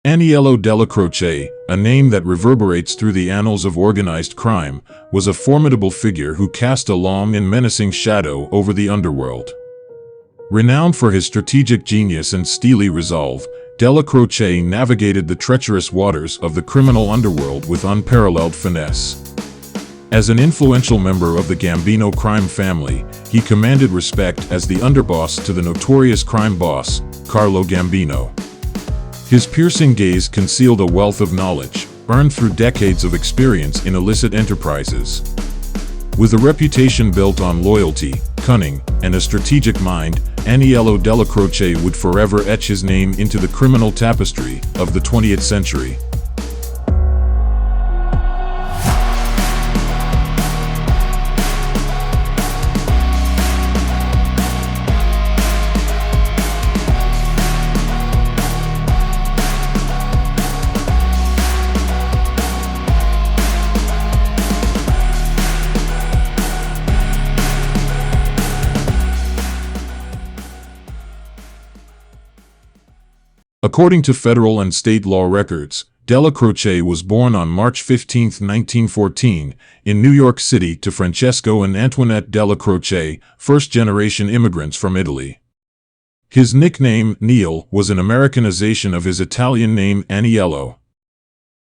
Aniello Dellacroce, a name that reverberates through the annals of organized crime, was a formidable figure who cast a long and menacing shadow over the underworld. Renowned for his strategic genius and steely resolve, Dellacroce navigated the treacherous waters of the criminal underworld with unparalleled finesse. As an influential member of the Gambino crime family, he commanded respect as the underboss to the notorious crime boss, Carlo Gambino. His piercing gaze concealed a wealth of knowledge, earned through decades of experience in illicit enterprises. With a reputation built on loyalty, cunning, and a strategic mind, Aniello Dellacroce would forever etch his name into the criminal tapestry of the 20th century. According to federal and state law records, Dellacroce was born on March 15, 1914, in New York City to Francesco and Antoinette Dellacroce, first-generation immigrants from Italy. His nickname, Neil, was an Americanization of his Italian name Aniello.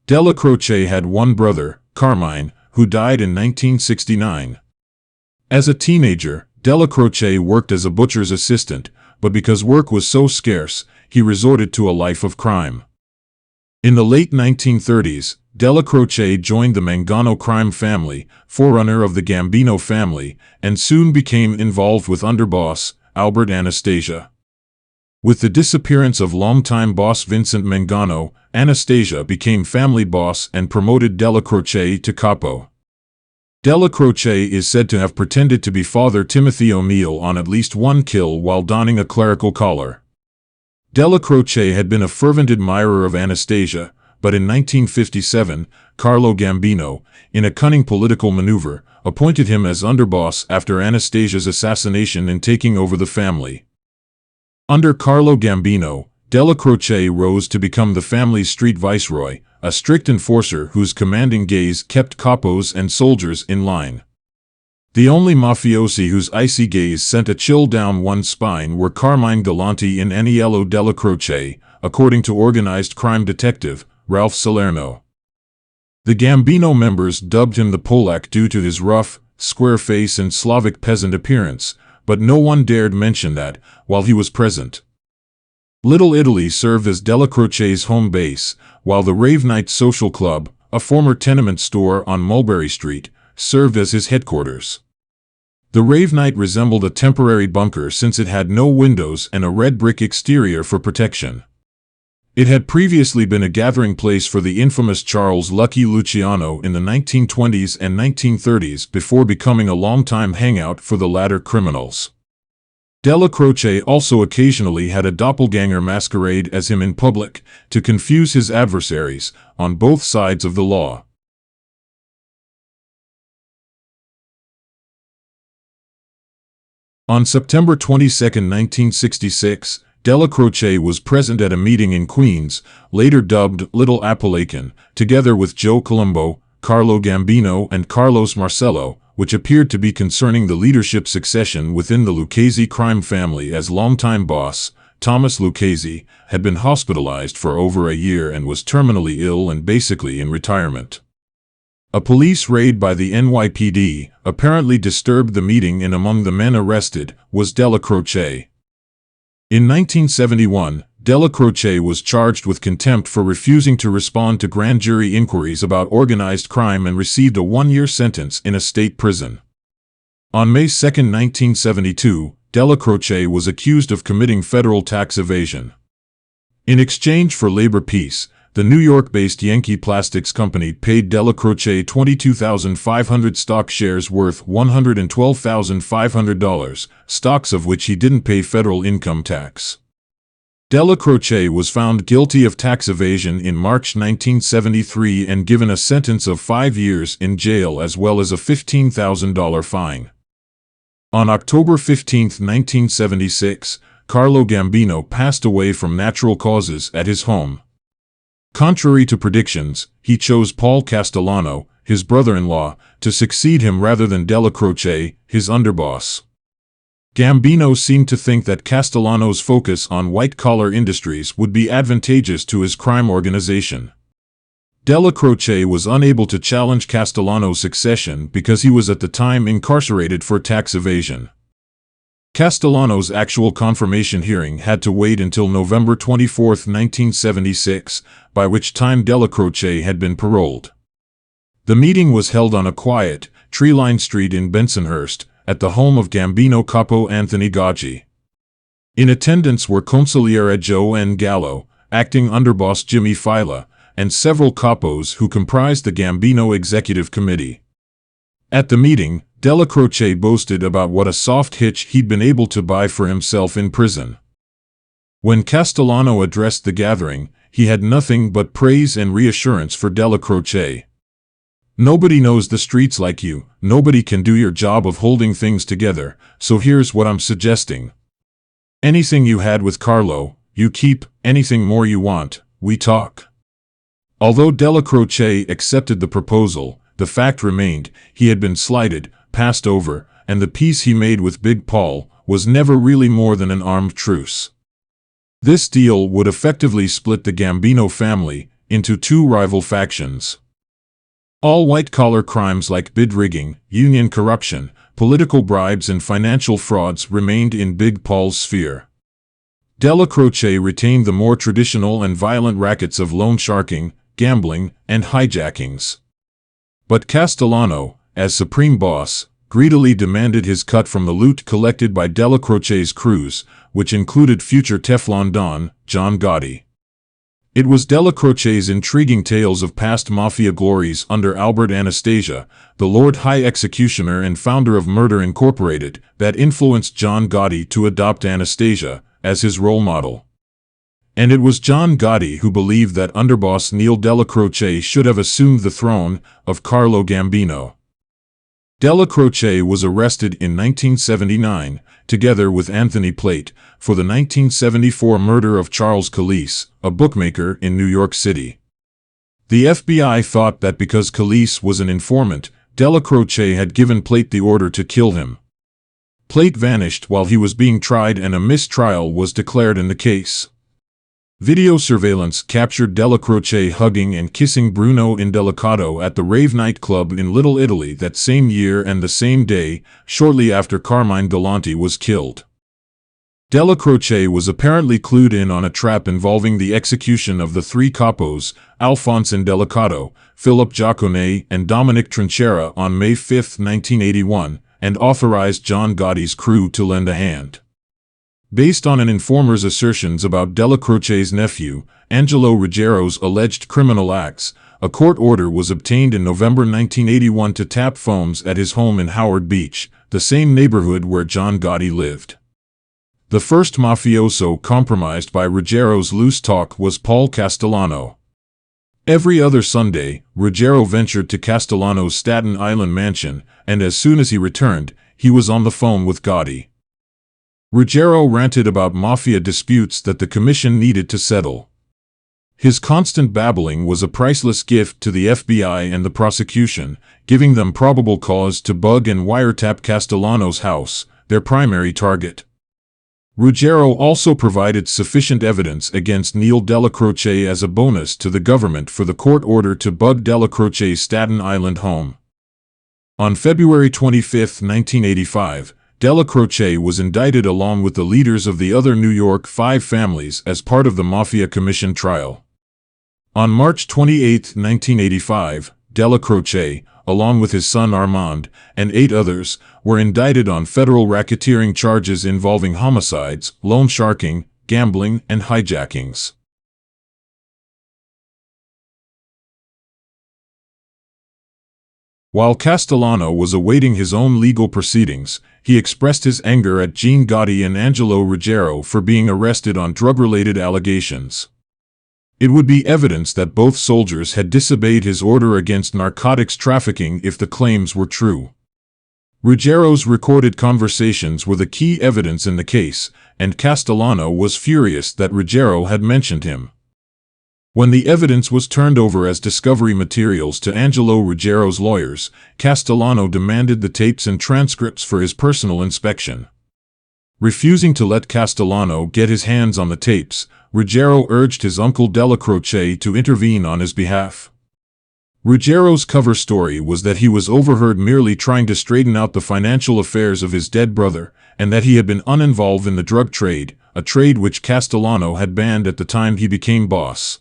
Dellacroce had one brother, Carmine, who died in 1969. As a teenager, Dellacroce worked as a butcher's assistant, but because work was so scarce, he resorted to a life of crime. In the late 1930s, Dellacroce joined the Mangano crime family, forerunner of the Gambino family, and soon became involved with underboss, Albert Anastasia. With the disappearance of longtime boss Vincent Mangano, Anastasia became family boss and promoted Dellacroce to capo. Dellacroce is said to have pretended to be Father Timothy O'Neill on at least one kill while donning a clerical collar. Dellacroce had been a fervent admirer of Anastasia, but in 1957, Carlo Gambino, in a cunning political maneuver, appointed him as underboss after Anastasia's assassination and taking over the family. Under Carlo Gambino, Dellacroce rose to become the family's street viceroy, a strict enforcer whose commanding gaze kept capos and soldiers in line. The only mafiosi whose icy gaze sent a chill down one's spine were Carmine Galante and Aniello Dellacroce, according to organized crime detective Ralph Salerno. The Gambino members dubbed him the Polak due to his rough, square face and Slavic peasant appearance, but no one dared mention that while he was present. Little Italy served as Dellacroce's home base, while the Rave Night Social Club, a former tenement store on Mulberry Street, served as his headquarters. The Rave Night resembled a temporary bunker since it had no windows and a red brick exterior for protection. It had previously been a gathering place for the infamous Charles Lucky Luciano in the 1920s and 1930s before becoming a longtime hangout for the latter criminals. Dellacroce also occasionally had a doppelganger masquerade as him in public, to confuse his adversaries, on both sides of the law. On September 22, 1966, Dellacroce was present at a meeting in Queens, later dubbed Little Appalachian, together with Joe Colombo, Carlo Gambino and Carlos Marcello, which appeared to be concerning the leadership succession within the Lucchese crime family, as longtime boss, Thomas Lucchese, had been hospitalized for over a year and was terminally ill and basically in retirement. A police raid by the NYPD apparently disturbed the meeting, and among the men arrested was Dellacroce. In 1971, Dellacroce was charged with contempt for refusing to respond to grand jury inquiries about organized crime and received a one-year sentence in a state prison. On May 2, 1972, Dellacroce was accused of committing federal tax evasion. In exchange for labor peace, the New York-based Yankee Plastics Company paid Dellacroce 22,500 stock shares worth $112,500, stocks of which he didn't pay federal income tax. Dellacroce was found guilty of tax evasion in March 1973 and given a sentence of 5 years in jail as well as a $15,000 fine. On October 15, 1976, Carlo Gambino passed away from natural causes at his home. Contrary to predictions, he chose Paul Castellano, his brother-in-law, to succeed him rather than Dellacroce, his underboss. Gambino seemed to think that Castellano's focus on white-collar industries would be advantageous to his crime organization. Dellacroce was unable to challenge Castellano's succession because he was at the time incarcerated for tax evasion. Castellano's actual confirmation hearing had to wait until November 24, 1976, by which time Dellacroce had been paroled. The meeting was held on a quiet, tree-lined street in Bensonhurst, at the home of Gambino capo Anthony Gaggi. In attendance were Consigliere Joe N. Gallo, acting underboss Jimmy Fila, and several capos who comprised the Gambino Executive Committee. At the meeting, Dellacroce boasted about what a soft hitch he'd been able to buy for himself in prison. When Castellano addressed the gathering, he had nothing but praise and reassurance for Dellacroce. "Nobody knows the streets like you, nobody can do your job of holding things together, so here's what I'm suggesting. Anything you had with Carlo, you keep, anything more you want, we talk." Although Dellacroce accepted the proposal, the fact remained, he had been slighted, passed over, and the peace he made with Big Paul was never really more than an armed truce. This deal would effectively split the Gambino family into two rival factions. All white-collar crimes like bid rigging, union corruption, political bribes and financial frauds remained in Big Paul's sphere. Dellacroce retained the more traditional and violent rackets of loan sharking, gambling, and hijackings. But Castellano, as supreme boss, greedily demanded his cut from the loot collected by Dellacroce's crews, which included future Teflon Don, John Gotti. It was Dellacroce's intriguing tales of past mafia glories under Albert Anastasia, the Lord High Executioner and founder of Murder Incorporated, that influenced John Gotti to adopt Anastasia as his role model. And it was John Gotti who believed that underboss Aniello Dellacroce should have assumed the throne of Carlo Gambino. Dellacroce was arrested in 1979, together with Anthony Plate, for the 1974 murder of Charles Calise, a bookmaker in New York City. The FBI thought that because Calise was an informant, Dellacroce had given Plate the order to kill him. Plate vanished while he was being tried and a mistrial was declared in the case. Video surveillance captured Dellacroce hugging and kissing Bruno Indelicato at the Rave nightclub in Little Italy that same year and the same day, shortly after Carmine Galante was killed. Dellacroce was apparently clued in on a trap involving the execution of the three capos, Alphonse Indelicato, Philip Giacone, and Dominic Trinchera on May 5, 1981, and authorized John Gotti's crew to lend a hand. Based on an informer's assertions about Dellacroce's nephew, Angelo Ruggiero's alleged criminal acts, a court order was obtained in November 1981 to tap phones at his home in Howard Beach, the same neighborhood where John Gotti lived. The first mafioso compromised by Ruggiero's loose talk was Paul Castellano. Every other Sunday, Ruggiero ventured to Castellano's Staten Island mansion, and as soon as he returned, he was on the phone with Gotti. Ruggiero ranted about mafia disputes that the commission needed to settle. His constant babbling was a priceless gift to the FBI and the prosecution, giving them probable cause to bug and wiretap Castellano's house, their primary target. Ruggiero also provided sufficient evidence against Aniello Dellacroce as a bonus to the government for the court order to bug Dellacroce's Staten Island home. On February 25, 1985, Dellacroce was indicted along with the leaders of the other New York Five families as part of the Mafia Commission trial. On March 28, 1985, Dellacroce, along with his son Armand, and 8 others, were indicted on federal racketeering charges involving homicides, loan sharking, gambling, and hijackings. While Castellano was awaiting his own legal proceedings, he expressed his anger at Gene Gotti and Angelo Ruggiero for being arrested on drug-related allegations. It would be evidence that both soldiers had disobeyed his order against narcotics trafficking if the claims were true. Ruggiero's recorded conversations were the key evidence in the case, and Castellano was furious that Ruggiero had mentioned him. When the evidence was turned over as discovery materials to Angelo Ruggiero's lawyers, Castellano demanded the tapes and transcripts for his personal inspection. Refusing to let Castellano get his hands on the tapes, Ruggiero urged his uncle Dellacroce to intervene on his behalf. Ruggiero's cover story was that he was overheard merely trying to straighten out the financial affairs of his dead brother, and that he had been uninvolved in the drug trade, a trade which Castellano had banned at the time he became boss.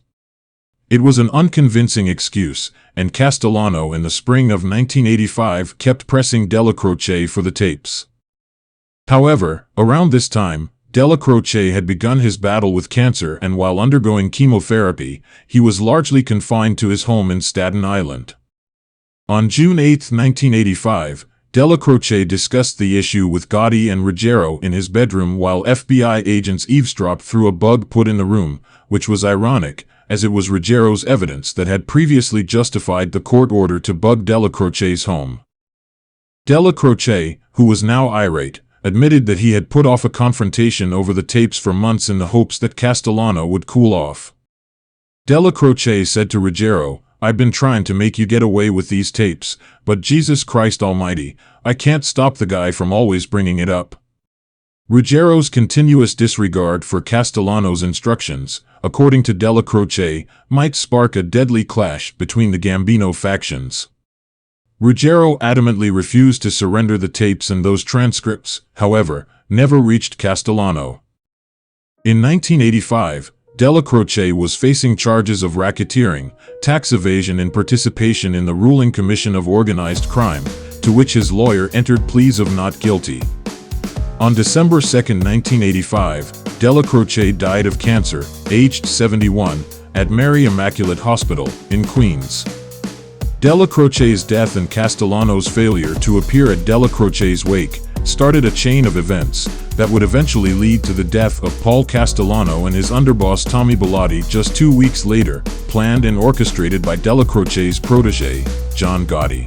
It was an unconvincing excuse, and Castellano in the spring of 1985 kept pressing Dellacroce for the tapes. However, around this time, Dellacroce had begun his battle with cancer, and while undergoing chemotherapy, he was largely confined to his home in Staten Island. On June 8, 1985, Dellacroce discussed the issue with Gotti and Ruggiero in his bedroom while FBI agents eavesdropped through a bug put in the room, which was ironic, as it was Ruggiero's evidence that had previously justified the court order to bug Dellacroce's home. Dellacroce, who was now irate, admitted that he had put off a confrontation over the tapes for months in the hopes that Castellano would cool off. Dellacroce said to Ruggiero, "I've been trying to make you get away with these tapes, but Jesus Christ Almighty, I can't stop the guy from always bringing it up." Ruggiero's continuous disregard for Castellano's instructions, according to Dellacroce, might spark a deadly clash between the Gambino factions. Ruggiero adamantly refused to surrender the tapes, and those transcripts, however, never reached Castellano. In 1985, Dellacroce was facing charges of racketeering, tax evasion, and participation in the ruling Commission of Organized Crime, to which his lawyer entered pleas of not guilty. On December 2, 1985, Dellacroce died of cancer, aged 71, at Mary Immaculate Hospital, in Queens. Dellacroce's death and Castellano's failure to appear at Dellacroce's wake started a chain of events that would eventually lead to the death of Paul Castellano and his underboss Tommy Bellotti just 2 weeks later, planned and orchestrated by Dellacroce's protégé, John Gotti.